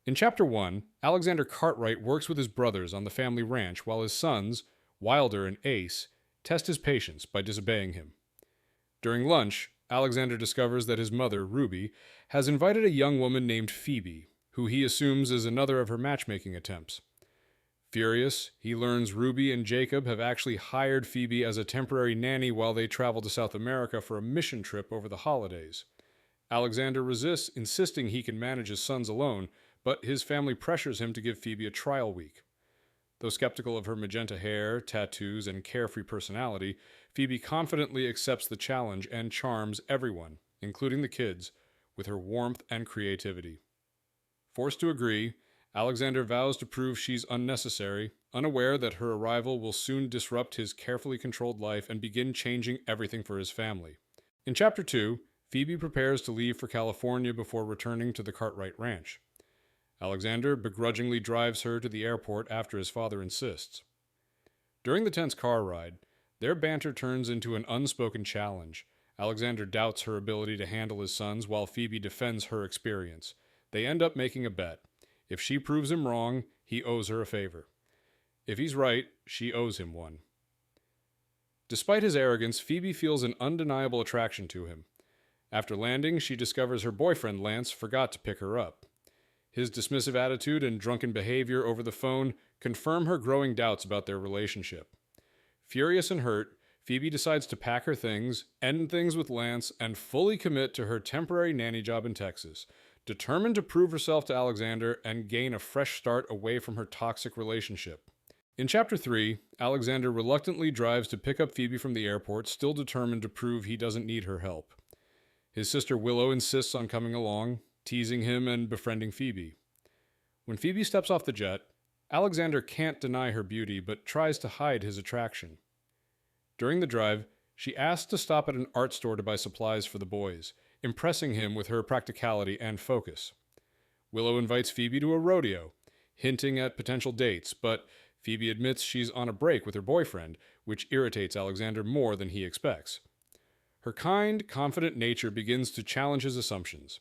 In Chapter 1, Alexander Cartwright works with his brothers on the family ranch while his sons, Wilder and Ace, test his patience by disobeying him. During lunch, Alexander discovers that his mother, Ruby, has invited a young woman named Phoebe, who he assumes is another of her matchmaking attempts. Furious, he learns Ruby and Jacob have actually hired Phoebe as a temporary nanny while they travel to South America for a mission trip over the holidays. Alexander resists, insisting he can manage his sons alone, but his family pressures him to give Phoebe a trial week. Though skeptical of her magenta hair, tattoos, and carefree personality, Phoebe confidently accepts the challenge and charms everyone, including the kids, with her warmth and creativity. Forced to agree, Alexander vows to prove she's unnecessary, unaware that her arrival will soon disrupt his carefully controlled life and begin changing everything for his family. In Chapter 2, Phoebe prepares to leave for California before returning to the Cartwright Ranch. Alexander begrudgingly drives her to the airport after his father insists. During the tense car ride, their banter turns into an unspoken challenge. Alexander doubts her ability to handle his sons while Phoebe defends her experience. They end up making a bet. If she proves him wrong, he owes her a favor. If he's right, she owes him one. Despite his arrogance, Phoebe feels an undeniable attraction to him. After landing, she discovers her boyfriend Lance forgot to pick her up. His dismissive attitude and drunken behavior over the phone confirm her growing doubts about their relationship. Furious and hurt, Phoebe decides to pack her things, end things with Lance, and fully commit to her temporary nanny job in Texas, determined to prove herself to Alexander and gain a fresh start away from her toxic relationship. In Chapter 3, Alexander reluctantly drives to pick up Phoebe from the airport, still determined to prove he doesn't need her help. His sister Willow insists on coming along, teasing him and befriending Phoebe. When Phoebe steps off the jet, Alexander can't deny her beauty but tries to hide his attraction. During the drive, she asks to stop at an art store to buy supplies for the boys, impressing him with her practicality and focus. Willow invites Phoebe to a rodeo, hinting at potential dates, but Phoebe admits she's on a break with her boyfriend, which irritates Alexander more than he expects. Her kind, confident nature begins to challenge his assumptions.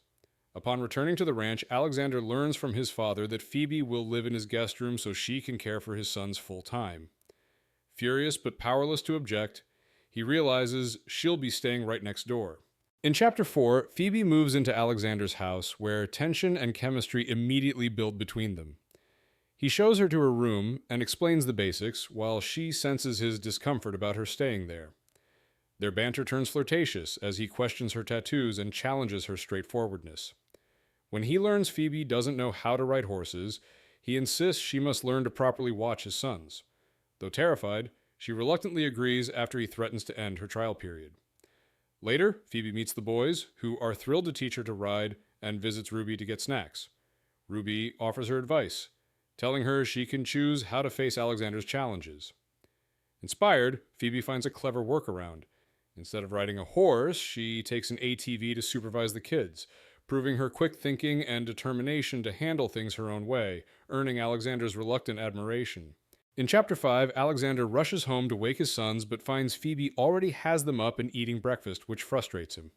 Upon returning to the ranch, Alexander learns from his father that Phoebe will live in his guest room so she can care for his sons full time. Furious but powerless to object, he realizes she'll be staying right next door. In Chapter 4, Phoebe moves into Alexander's house, where tension and chemistry immediately build between them. He shows her to her room and explains the basics, while she senses his discomfort about her staying there. Their banter turns flirtatious as he questions her tattoos and challenges her straightforwardness. When he learns Phoebe doesn't know how to ride horses, he insists she must learn to properly watch his sons. Though terrified, she reluctantly agrees after he threatens to end her trial period. Later, Phoebe meets the boys, who are thrilled to teach her to ride, and visits Ruby to get snacks. Ruby offers her advice, telling her she can choose how to face Alexander's challenges. Inspired, Phoebe finds a clever workaround. Instead of riding a horse, she takes an ATV to supervise the kids, proving her quick thinking and determination to handle things her own way, earning Alexander's reluctant admiration. In Chapter 5, Alexander rushes home to wake his sons, but finds Phoebe already has them up and eating breakfast, which frustrates him.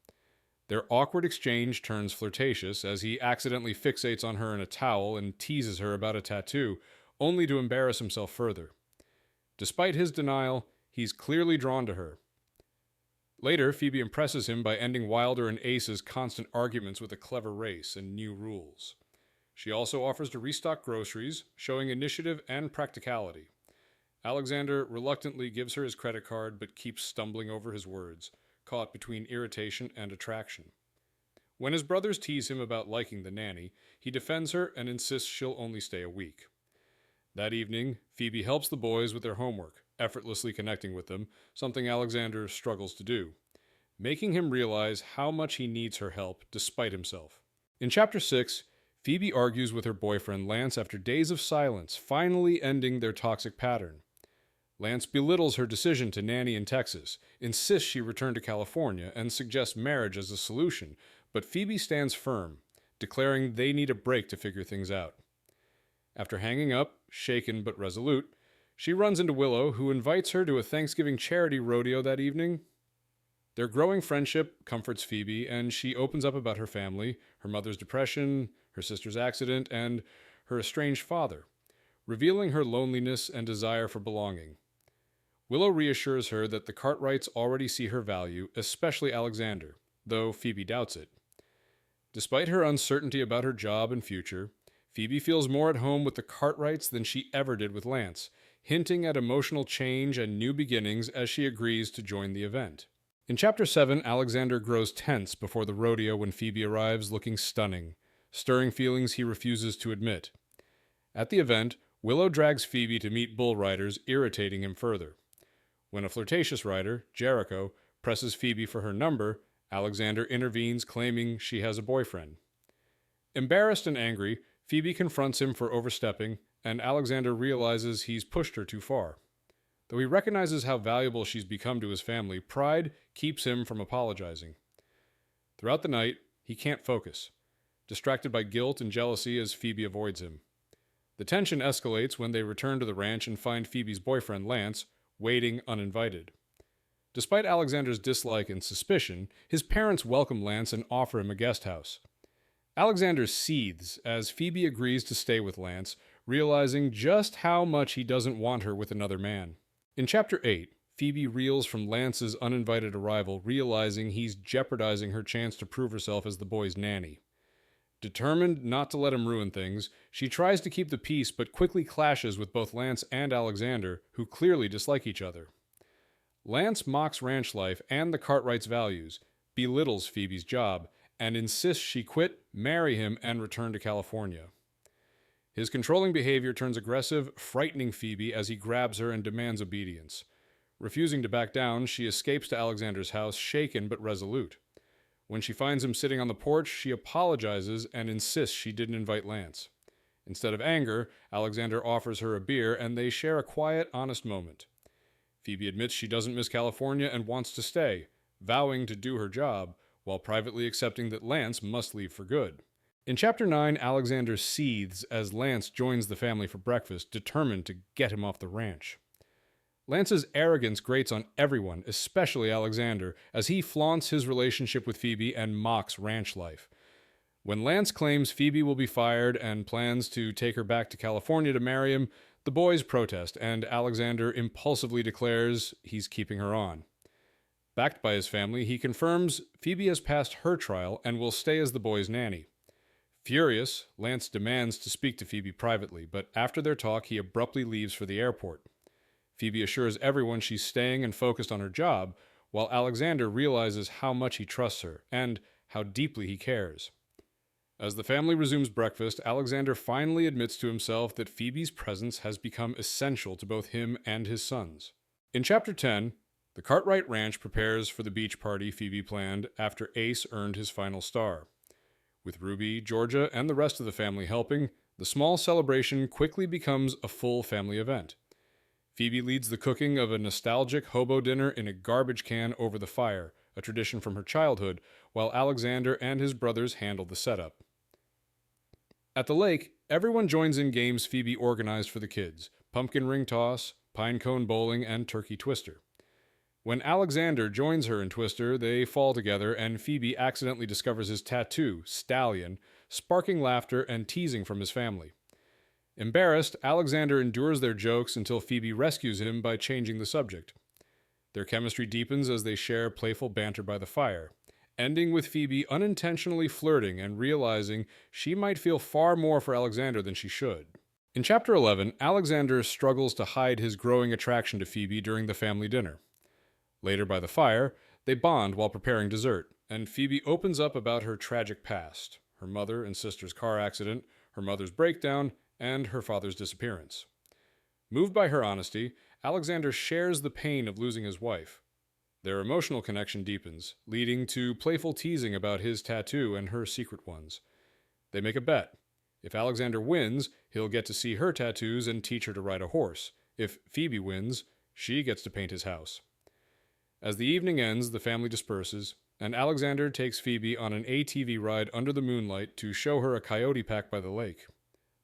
Their awkward exchange turns flirtatious as he accidentally fixates on her in a towel and teases her about a tattoo, only to embarrass himself further. Despite his denial, he's clearly drawn to her. Later, Phoebe impresses him by ending Wilder and Ace's constant arguments with a clever race and new rules. She also offers to restock groceries, showing initiative and practicality. Alexander reluctantly gives her his credit card but keeps stumbling over his words, caught between irritation and attraction. When his brothers tease him about liking the nanny, he defends her and insists she'll only stay a week. That evening, Phoebe helps the boys with their homework, effortlessly connecting with them, something Alexander struggles to do, making him realize how much he needs her help despite himself. In Chapter 6, Phoebe argues with her boyfriend Lance after days of silence, finally ending their toxic pattern. Lance belittles her decision to nanny in Texas, insists she return to California, and suggests marriage as a solution, but Phoebe stands firm, declaring they need a break to figure things out. After hanging up, shaken but resolute, she runs into Willow, who invites her to a Thanksgiving charity rodeo that evening. Their growing friendship comforts Phoebe, and she opens up about her family, her mother's depression, her sister's accident, and her estranged father, revealing her loneliness and desire for belonging. Willow reassures her that the Cartwrights already see her value, especially Alexander, though Phoebe doubts it. Despite her uncertainty about her job and future, Phoebe feels more at home with the Cartwrights than she ever did with Lance, hinting at emotional change and new beginnings as she agrees to join the event. In Chapter 7, Alexander grows tense before the rodeo when Phoebe arrives looking stunning, stirring feelings he refuses to admit. At the event, Willow drags Phoebe to meet bull riders, irritating him further. When a flirtatious rider, Jericho, presses Phoebe for her number, Alexander intervenes, claiming she has a boyfriend. Embarrassed and angry, Phoebe confronts him for overstepping, and Alexander realizes he's pushed her too far. Though he recognizes how valuable she's become to his family, pride keeps him from apologizing. Throughout the night, he can't focus, distracted by guilt and jealousy as Phoebe avoids him. The tension escalates when they return to the ranch and find Phoebe's boyfriend, Lance, waiting uninvited. Despite Alexander's dislike and suspicion, his parents welcome Lance and offer him a guest house. Alexander seethes as Phoebe agrees to stay with Lance, realizing just how much he doesn't want her with another man. In Chapter 8, Phoebe reels from Lance's uninvited arrival, realizing he's jeopardizing her chance to prove herself as the boy's nanny. Determined not to let him ruin things, she tries to keep the peace but quickly clashes with both Lance and Alexander, who clearly dislike each other. Lance mocks ranch life and the Cartwrights' values, belittles Phoebe's job, and insists she quit, marry him, and return to California. His controlling behavior turns aggressive, frightening Phoebe as he grabs her and demands obedience. Refusing to back down, she escapes to Alexander's house, shaken but resolute. When she finds him sitting on the porch, she apologizes and insists she didn't invite Lance. Instead of anger, Alexander offers her a beer, and they share a quiet, honest moment. Phoebe admits she doesn't miss California and wants to stay, vowing to do her job, while privately accepting that Lance must leave for good. In Chapter 9, Alexander seethes as Lance joins the family for breakfast, determined to get him off the ranch. Lance's arrogance grates on everyone, especially Alexander, as he flaunts his relationship with Phoebe and mocks ranch life. When Lance claims Phoebe will be fired and plans to take her back to California to marry him, the boys protest, and Alexander impulsively declares he's keeping her on. Backed by his family, he confirms Phoebe has passed her trial and will stay as the boy's nanny. Furious, Lance demands to speak to Phoebe privately, but after their talk, he abruptly leaves for the airport. Phoebe assures everyone she's staying and focused on her job, while Alexander realizes how much he trusts her, and how deeply he cares. As the family resumes breakfast, Alexander finally admits to himself that Phoebe's presence has become essential to both him and his sons. In Chapter 10, the Cartwright Ranch prepares for the beach party Phoebe planned after Ace earned his final star. With Ruby, Georgia, and the rest of the family helping, the small celebration quickly becomes a full family event. Phoebe leads the cooking of a nostalgic hobo dinner in a garbage can over the fire, a tradition from her childhood, while Alexander and his brothers handle the setup. At the lake, everyone joins in games Phoebe organized for the kids: pumpkin ring toss, pine cone bowling, and turkey twister. When Alexander joins her in Twister, they fall together, and Phoebe accidentally discovers his tattoo, Stallion, sparking laughter and teasing from his family. Embarrassed, Alexander endures their jokes until Phoebe rescues him by changing the subject. Their chemistry deepens as they share playful banter by the fire, ending with Phoebe unintentionally flirting and realizing she might feel far more for Alexander than she should. In Chapter 11, Alexander struggles to hide his growing attraction to Phoebe during the family dinner. Later by the fire, they bond while preparing dessert, and Phoebe opens up about her tragic past: her mother and sister's car accident, her mother's breakdown, and her father's disappearance. Moved by her honesty, Alexander shares the pain of losing his wife. Their emotional connection deepens, leading to playful teasing about his tattoo and her secret ones. They make a bet. If Alexander wins, he'll get to see her tattoos and teach her to ride a horse. If Phoebe wins, she gets to paint his house. As the evening ends, the family disperses, and Alexander takes Phoebe on an ATV ride under the moonlight to show her a coyote pack by the lake.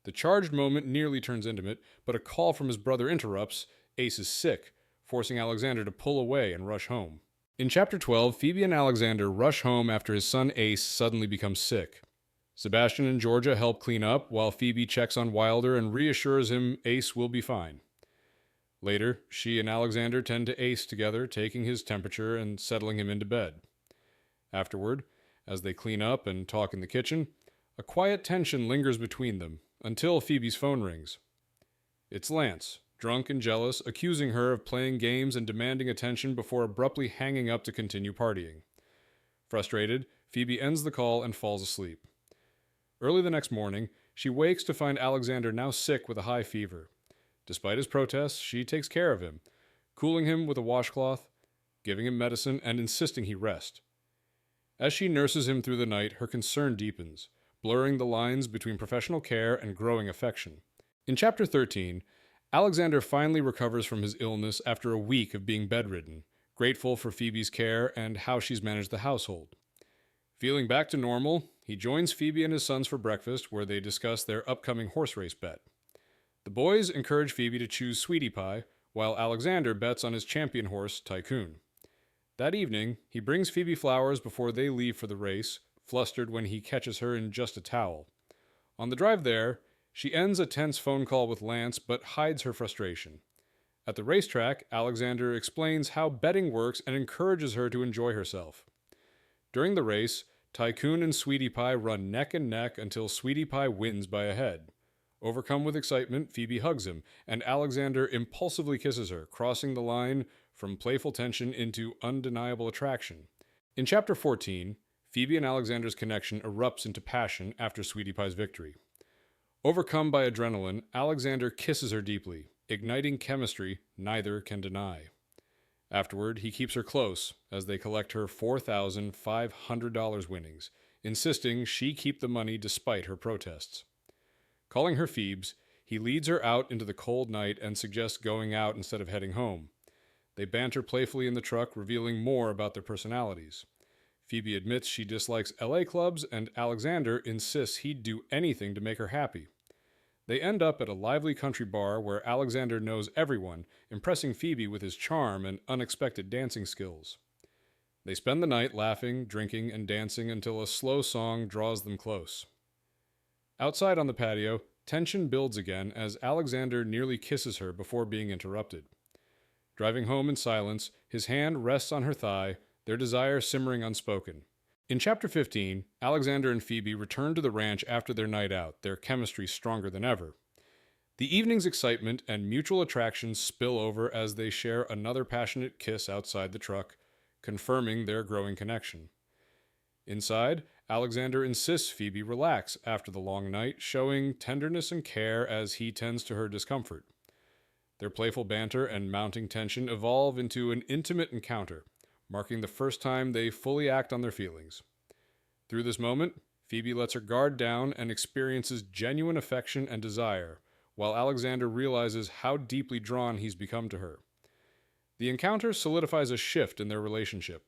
The charged moment nearly turns intimate, but a call from his brother interrupts. Ace is sick, forcing Alexander to pull away and rush home. In Chapter 12, Phoebe and Alexander rush home after his son Ace suddenly becomes sick. Sebastian and Georgia help clean up, while Phoebe checks on Wilder and reassures him Ace will be fine. Later, she and Alexander tend to Ace together, taking his temperature and settling him into bed. Afterward, as they clean up and talk in the kitchen, a quiet tension lingers between them, until Phoebe's phone rings. It's Lance, drunk and jealous, accusing her of playing games and demanding attention before abruptly hanging up to continue partying. Frustrated, Phoebe ends the call and falls asleep. Early the next morning, she wakes to find Alexander now sick with a high fever. Despite his protests, she takes care of him, cooling him with a washcloth, giving him medicine, and insisting he rest. As she nurses him through the night, her concern deepens, blurring the lines between professional care and growing affection. In Chapter 13, Alexander finally recovers from his illness after a week of being bedridden, grateful for Phoebe's care and how she's managed the household. Feeling back to normal, he joins Phoebe and his sons for breakfast, where they discuss their upcoming horse race bet. The boys encourage Phoebe to choose Sweetie Pie, while Alexander bets on his champion horse, Tycoon. That evening, he brings Phoebe flowers before they leave for the race, flustered when he catches her in just a towel. On the drive there, she ends a tense phone call with Lance, but hides her frustration. At the racetrack, Alexander explains how betting works and encourages her to enjoy herself. During the race, Tycoon and Sweetie Pie run neck and neck until Sweetie Pie wins by a head. Overcome with excitement, Phoebe hugs him, and Alexander impulsively kisses her, crossing the line from playful tension into undeniable attraction. In Chapter 14, Phoebe and Alexander's connection erupts into passion after Sweetie Pie's victory. Overcome by adrenaline, Alexander kisses her deeply, igniting chemistry neither can deny. Afterward, he keeps her close as they collect her $4,500 winnings, insisting she keep the money despite her protests. Calling her Phoebes, he leads her out into the cold night and suggests going out instead of heading home. They banter playfully in the truck, revealing more about their personalities. Phoebe admits she dislikes LA clubs, and Alexander insists he'd do anything to make her happy. They end up at a lively country bar where Alexander knows everyone, impressing Phoebe with his charm and unexpected dancing skills. They spend the night laughing, drinking, and dancing until a slow song draws them close. Outside on the patio, tension builds again as Alexander nearly kisses her before being interrupted. Driving home in silence, his hand rests on her thigh, their desire simmering unspoken. In Chapter 15, Alexander and Phoebe return to the ranch after their night out, their chemistry stronger than ever. The evening's excitement and mutual attraction spill over as they share another passionate kiss outside the truck, confirming their growing connection. Inside, Alexander insists Phoebe relax after the long night, showing tenderness and care as he tends to her discomfort. Their playful banter and mounting tension evolve into an intimate encounter, marking the first time they fully act on their feelings. Through this moment, Phoebe lets her guard down and experiences genuine affection and desire, while Alexander realizes how deeply drawn he's become to her. The encounter solidifies a shift in their relationship,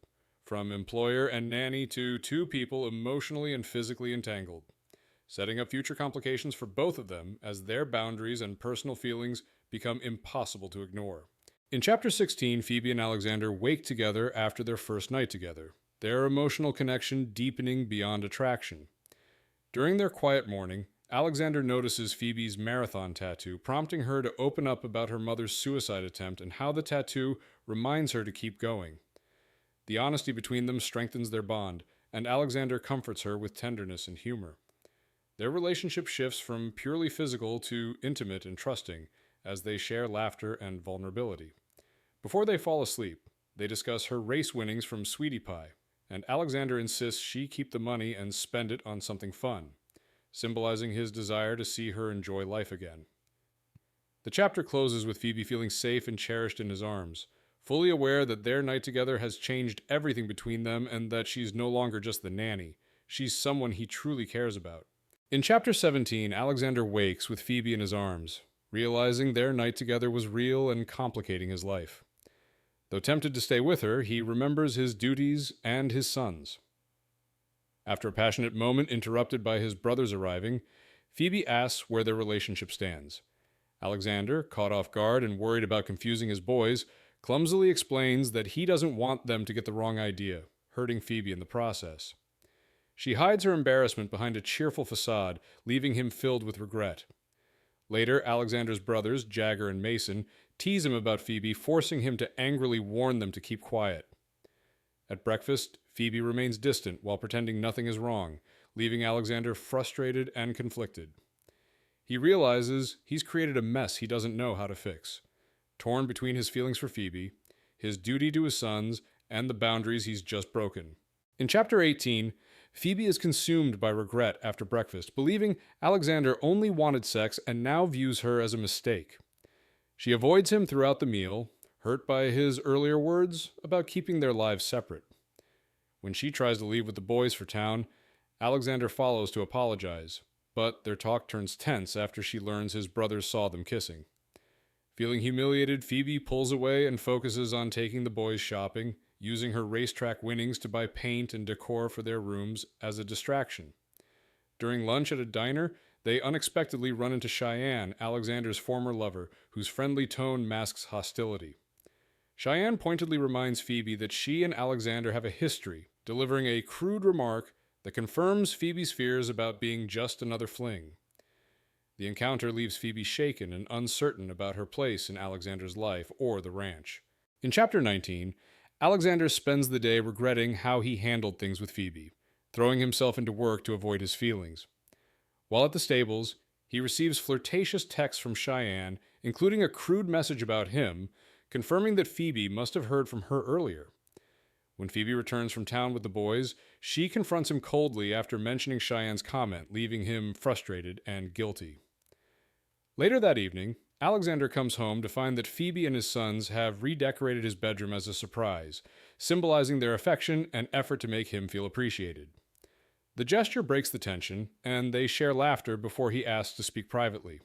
from employer and nanny to two people emotionally and physically entangled, setting up future complications for both of them as their boundaries and personal feelings become impossible to ignore. In Chapter 16, Phoebe and Alexander wake together after their first night together, their emotional connection deepening beyond attraction. During their quiet morning, Alexander notices Phoebe's marathon tattoo, prompting her to open up about her mother's suicide attempt and how the tattoo reminds her to keep going. The honesty between them strengthens their bond, and Alexander comforts her with tenderness and humor. Their relationship shifts from purely physical to intimate and trusting, as they share laughter and vulnerability. Before they fall asleep, they discuss her race winnings from Sweetie Pie, and Alexander insists she keep the money and spend it on something fun, symbolizing his desire to see her enjoy life again. The chapter closes with Phoebe feeling safe and cherished in his arms, fully aware that their night together has changed everything between them and that she's no longer just the nanny. She's someone he truly cares about. In Chapter 17, Alexander wakes with Phoebe in his arms, realizing their night together was real and complicating his life. Though tempted to stay with her, he remembers his duties and his sons. After a passionate moment interrupted by his brothers arriving, Phoebe asks where their relationship stands. Alexander, caught off guard and worried about confusing his boys, clumsily explains that he doesn't want them to get the wrong idea, hurting Phoebe in the process. She hides her embarrassment behind a cheerful facade, leaving him filled with regret. Later, Alexander's brothers, Jagger and Mason, tease him about Phoebe, forcing him to angrily warn them to keep quiet. At breakfast, Phoebe remains distant while pretending nothing is wrong, leaving Alexander frustrated and conflicted. He realizes he's created a mess he doesn't know how to fix, torn between his feelings for Phoebe, his duty to his sons, and the boundaries he's just broken. In Chapter 18, Phoebe is consumed by regret after breakfast, believing Alexander only wanted sex and now views her as a mistake. She avoids him throughout the meal, hurt by his earlier words about keeping their lives separate. When she tries to leave with the boys for town, Alexander follows to apologize, but their talk turns tense after she learns his brothers saw them kissing. Feeling humiliated, Phoebe pulls away and focuses on taking the boys shopping, using her racetrack winnings to buy paint and decor for their rooms as a distraction. During lunch at a diner, they unexpectedly run into Cheyenne, Alexander's former lover, whose friendly tone masks hostility. Cheyenne pointedly reminds Phoebe that she and Alexander have a history, delivering a crude remark that confirms Phoebe's fears about being just another fling. The encounter leaves Phoebe shaken and uncertain about her place in Alexander's life or the ranch. In Chapter 19, Alexander spends the day regretting how he handled things with Phoebe, throwing himself into work to avoid his feelings. While at the stables, he receives flirtatious texts from Cheyenne, including a crude message about him, confirming that Phoebe must have heard from her earlier. When Phoebe returns from town with the boys, she confronts him coldly after mentioning Cheyenne's comment, leaving him frustrated and guilty. Later that evening, Alexander comes home to find that Phoebe and his sons have redecorated his bedroom as a surprise, symbolizing their affection and effort to make him feel appreciated. The gesture breaks the tension, and they share laughter before he asks to speak privately.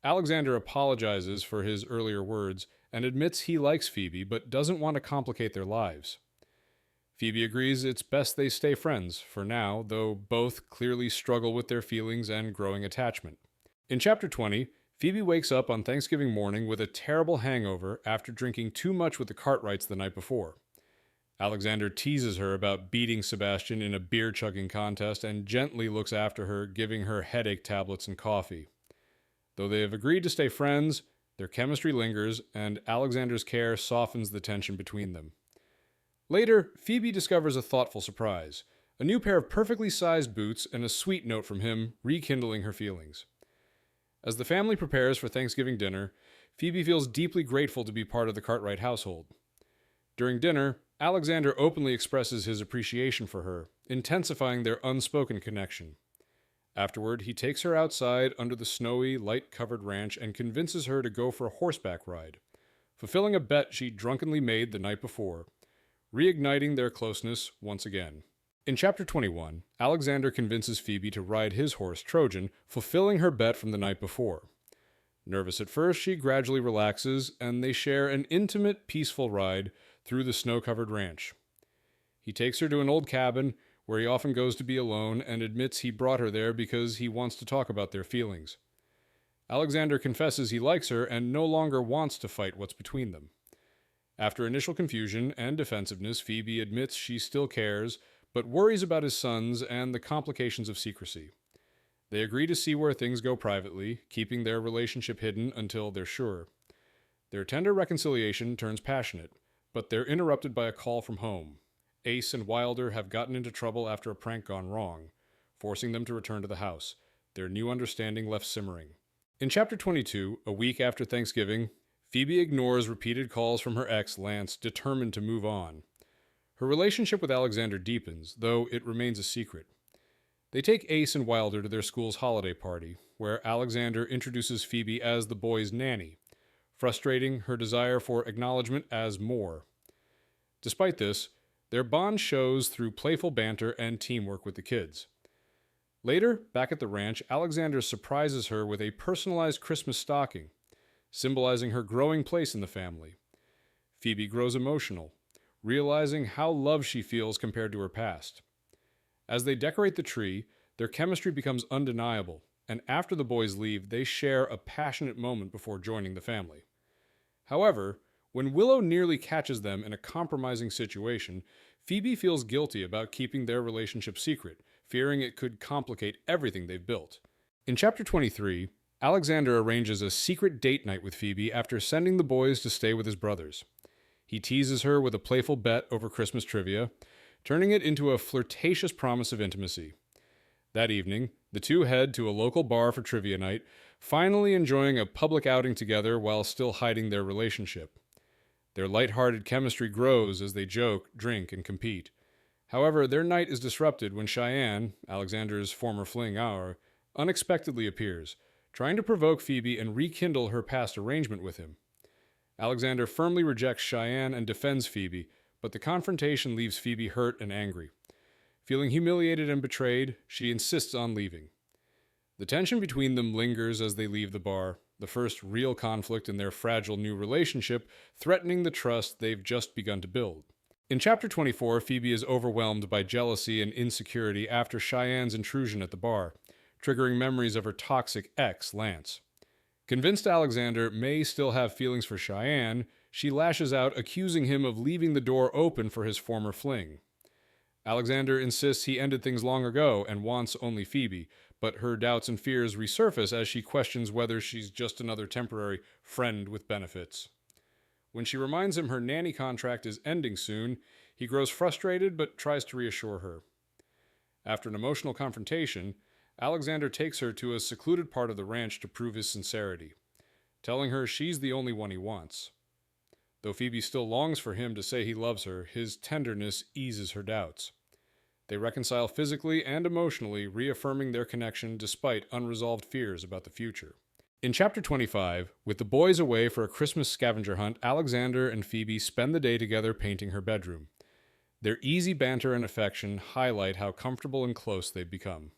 Alexander apologizes for his earlier words and admits he likes Phoebe but doesn't want to complicate their lives. Phoebe agrees it's best they stay friends for now, though both clearly struggle with their feelings and growing attachment. In Chapter 20, Phoebe wakes up on Thanksgiving morning with a terrible hangover after drinking too much with the Cartwrights the night before. Alexander teases her about beating Sebastian in a beer-chugging contest and gently looks after her, giving her headache tablets and coffee. Though they have agreed to stay friends, their chemistry lingers, and Alexander's care softens the tension between them. Later, Phoebe discovers a thoughtful surprise, a new pair of perfectly sized boots and a sweet note from him, rekindling her feelings. As the family prepares for Thanksgiving dinner, Phoebe feels deeply grateful to be part of the Cartwright household. During dinner, Alexander openly expresses his appreciation for her, intensifying their unspoken connection. Afterward, he takes her outside under the snowy, light-covered ranch and convinces her to go for a horseback ride, fulfilling a bet she drunkenly made the night before, reigniting their closeness once again. In Chapter 21, Alexander convinces Phoebe to ride his horse, Trojan, fulfilling her bet from the night before. Nervous at first, she gradually relaxes, and they share an intimate, peaceful ride through the snow-covered ranch. He takes her to an old cabin, where he often goes to be alone, and admits he brought her there because he wants to talk about their feelings. Alexander confesses he likes her and no longer wants to fight what's between them. After initial confusion and defensiveness, Phoebe admits she still cares, but worries about his sons and the complications of secrecy. They agree to see where things go privately, keeping their relationship hidden until they're sure. Their tender reconciliation turns passionate, but they're interrupted by a call from home. Ace and Wilder have gotten into trouble after a prank gone wrong, forcing them to return to the house, their new understanding left simmering. In Chapter 22, a week after Thanksgiving, Phoebe ignores repeated calls from her ex, Lance, determined to move on. Her relationship with Alexander deepens, though it remains a secret. They take Ace and Wilder to their school's holiday party, where Alexander introduces Phoebe as the boy's nanny, frustrating her desire for acknowledgement as more. Despite this, their bond shows through playful banter and teamwork with the kids. Later, back at the ranch, Alexander surprises her with a personalized Christmas stocking, symbolizing her growing place in the family. Phoebe grows emotional, realizing how loved she feels compared to her past. As they decorate the tree, their chemistry becomes undeniable, and after the boys leave, they share a passionate moment before joining the family. However, when Willow nearly catches them in a compromising situation, Phoebe feels guilty about keeping their relationship secret, fearing it could complicate everything they've built. In Chapter 23, Alexander arranges a secret date night with Phoebe after sending the boys to stay with his brothers. He teases her with a playful bet over Christmas trivia, turning it into a flirtatious promise of intimacy. That evening, the two head to a local bar for trivia night, finally enjoying a public outing together while still hiding their relationship. Their light-hearted chemistry grows as they joke, drink, and compete. However, their night is disrupted when Cheyenne, Alexander's former fling unexpectedly appears, trying to provoke Phoebe and rekindle her past arrangement with him. Alexander firmly rejects Cheyenne and defends Phoebe, but the confrontation leaves Phoebe hurt and angry. Feeling humiliated and betrayed, she insists on leaving. The tension between them lingers as they leave the bar, the first real conflict in their fragile new relationship, threatening the trust they've just begun to build. In Chapter 24, Phoebe is overwhelmed by jealousy and insecurity after Cheyenne's intrusion at the bar, triggering memories of her toxic ex, Lance. Convinced Alexander may still have feelings for Cheyenne, she lashes out, accusing him of leaving the door open for his former fling. Alexander insists he ended things long ago and wants only Phoebe, but her doubts and fears resurface as she questions whether she's just another temporary friend with benefits. When she reminds him her nanny contract is ending soon, he grows frustrated but tries to reassure her. After an emotional confrontation, Alexander takes her to a secluded part of the ranch to prove his sincerity, telling her she's the only one he wants. Though Phoebe still longs for him to say he loves her, his tenderness eases her doubts. They reconcile physically and emotionally, reaffirming their connection despite unresolved fears about the future. In Chapter 25, with the boys away for a Christmas scavenger hunt, Alexander and Phoebe spend the day together painting her bedroom. Their easy banter and affection highlight how comfortable and close they've become.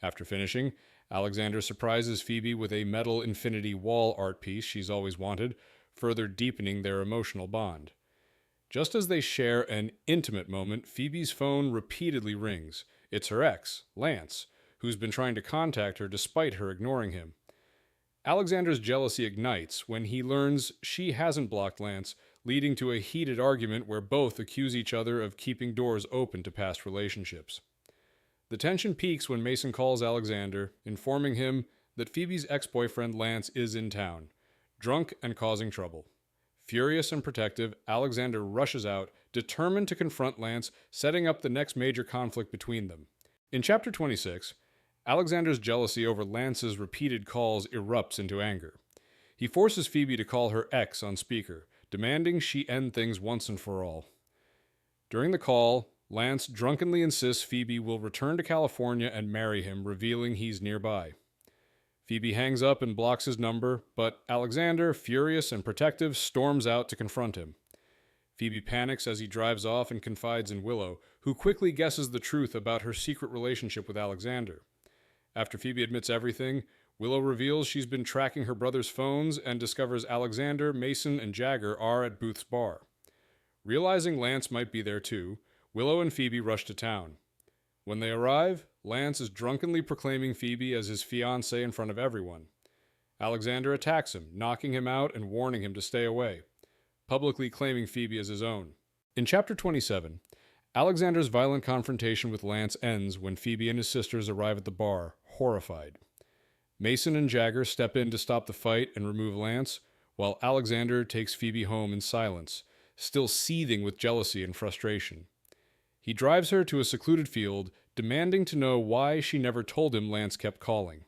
After finishing, Alexander surprises Phoebe with a metal infinity wall art piece she's always wanted, further deepening their emotional bond. Just as they share an intimate moment, Phoebe's phone repeatedly rings. It's her ex, Lance, who's been trying to contact her despite her ignoring him. Alexander's jealousy ignites when he learns she hasn't blocked Lance, leading to a heated argument where both accuse each other of keeping doors open to past relationships. The tension peaks when Mason calls Alexander, informing him that Phoebe's ex-boyfriend Lance is in town, drunk and causing trouble. Furious and protective, Alexander rushes out, determined to confront Lance, setting up the next major conflict between them. In Chapter 26, Alexander's jealousy over Lance's repeated calls erupts into anger. He forces Phoebe to call her ex on speaker, demanding she end things once and for all. During the call, Lance drunkenly insists Phoebe will return to California and marry him, revealing he's nearby. Phoebe hangs up and blocks his number, but Alexander, furious and protective, storms out to confront him. Phoebe panics as he drives off and confides in Willow, who quickly guesses the truth about her secret relationship with Alexander. After Phoebe admits everything, Willow reveals she's been tracking her brother's phones and discovers Alexander, Mason, and Jagger are at Booth's bar. Realizing Lance might be there too, Willow and Phoebe rush to town. When they arrive, Lance is drunkenly proclaiming Phoebe as his fiancée in front of everyone. Alexander attacks him, knocking him out and warning him to stay away, publicly claiming Phoebe as his own. In Chapter 27, Alexander's violent confrontation with Lance ends when Phoebe and his sisters arrive at the bar, horrified. Mason and Jagger step in to stop the fight and remove Lance, while Alexander takes Phoebe home in silence, still seething with jealousy and frustration. He drives her to a secluded field, demanding to know why she never told him Lance kept calling.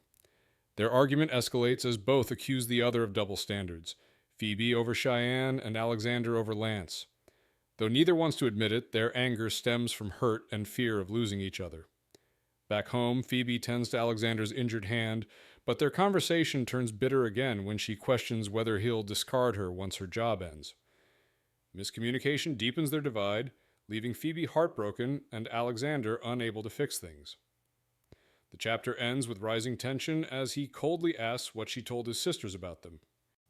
Their argument escalates as both accuse the other of double standards, Phoebe over Cheyenne and Alexander over Lance. Though neither wants to admit it, their anger stems from hurt and fear of losing each other. Back home, Phoebe tends to Alexander's injured hand, but their conversation turns bitter again when she questions whether he'll discard her once her job ends. Miscommunication deepens their divide, leaving Phoebe heartbroken and Alexander unable to fix things. The chapter ends with rising tension as he coldly asks what she told his sisters about them.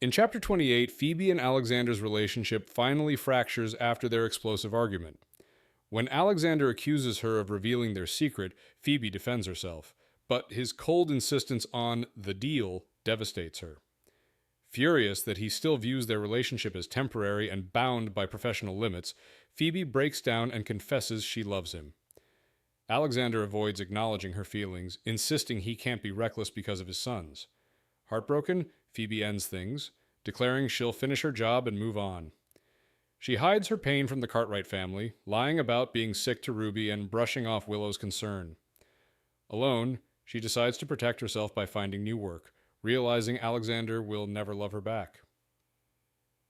In Chapter 28, Phoebe and Alexander's relationship finally fractures after their explosive argument. When Alexander accuses her of revealing their secret, Phoebe defends herself, but his cold insistence on the deal devastates her. Furious that he still views their relationship as temporary and bound by professional limits, Phoebe breaks down and confesses she loves him. Alexander avoids acknowledging her feelings, insisting he can't be reckless because of his sons. Heartbroken, Phoebe ends things, declaring she'll finish her job and move on. She hides her pain from the Cartwright family, lying about being sick to Ruby and brushing off Willow's concern. Alone, she decides to protect herself by finding new work, realizing Alexander will never love her back.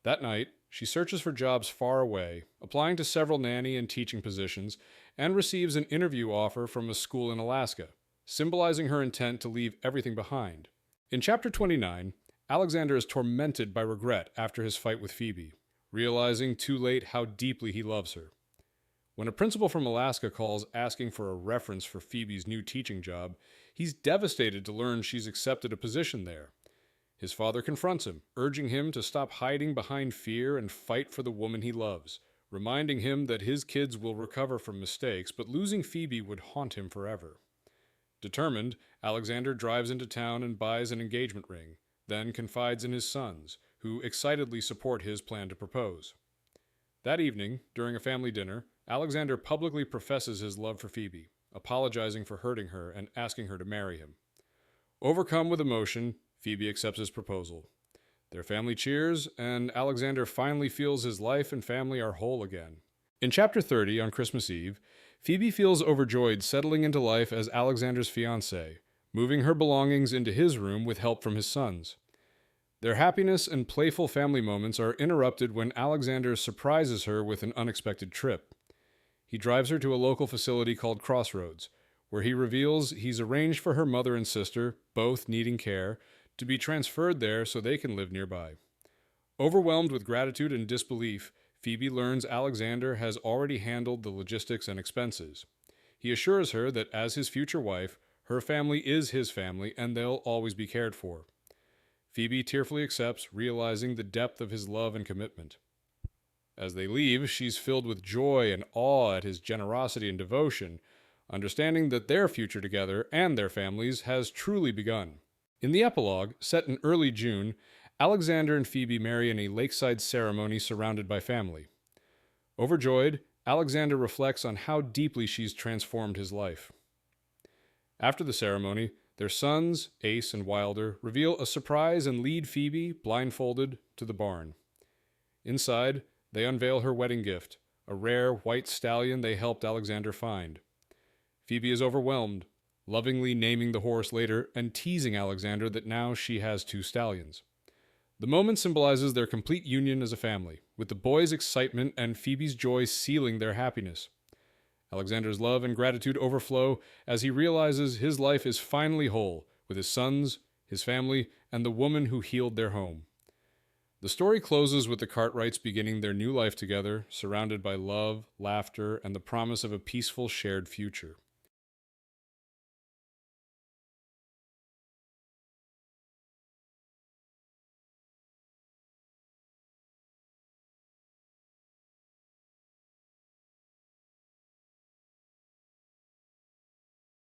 That night, she searches for jobs far away, applying to several nanny and teaching positions, and receives an interview offer from a school in Alaska, symbolizing her intent to leave everything behind. In Chapter 29, Alexander is tormented by regret after his fight with Phoebe, realizing too late how deeply he loves her. When a principal from Alaska calls asking for a reference for Phoebe's new teaching job, he's devastated to learn she's accepted a position there. His father confronts him, urging him to stop hiding behind fear and fight for the woman he loves, reminding him that his kids will recover from mistakes, but losing Phoebe would haunt him forever. Determined, Alexander drives into town and buys an engagement ring, then confides in his sons, who excitedly support his plan to propose. That evening, during a family dinner, Alexander publicly professes his love for Phoebe, apologizing for hurting her and asking her to marry him. Overcome with emotion, Phoebe accepts his proposal. Their family cheers, and Alexander finally feels his life and family are whole again. In Chapter 30, on Christmas Eve, Phoebe feels overjoyed settling into life as Alexander's fiancée, moving her belongings into his room with help from his sons. Their happiness and playful family moments are interrupted when Alexander surprises her with an unexpected trip. He drives her to a local facility called Crossroads, where he reveals he's arranged for her mother and sister, both needing care, to be transferred there so they can live nearby. Overwhelmed with gratitude and disbelief, Phoebe learns Alexander has already handled the logistics and expenses. He assures her that as his future wife, her family is his family and they'll always be cared for. Phoebe tearfully accepts, realizing the depth of his love and commitment. As they leave, she's filled with joy and awe at his generosity and devotion, understanding that their future together and their families has truly begun. In the epilogue, set in early June, Alexander and Phoebe marry in a lakeside ceremony surrounded by family. Overjoyed, Alexander reflects on how deeply she's transformed his life. After the ceremony, their sons, Ace and Wilder, reveal a surprise and lead Phoebe, blindfolded, to the barn. Inside, they unveil her wedding gift, a rare white stallion they helped Alexander find. Phoebe is overwhelmed, lovingly naming the horse later and teasing Alexander that now she has 2 stallions. The moment symbolizes their complete union as a family, with the boys' excitement and Phoebe's joy sealing their happiness. Alexander's love and gratitude overflow as he realizes his life is finally whole, with his sons, his family, and the woman who healed their home. The story closes with the Cartwrights beginning their new life together, surrounded by love, laughter, and the promise of a peaceful shared future.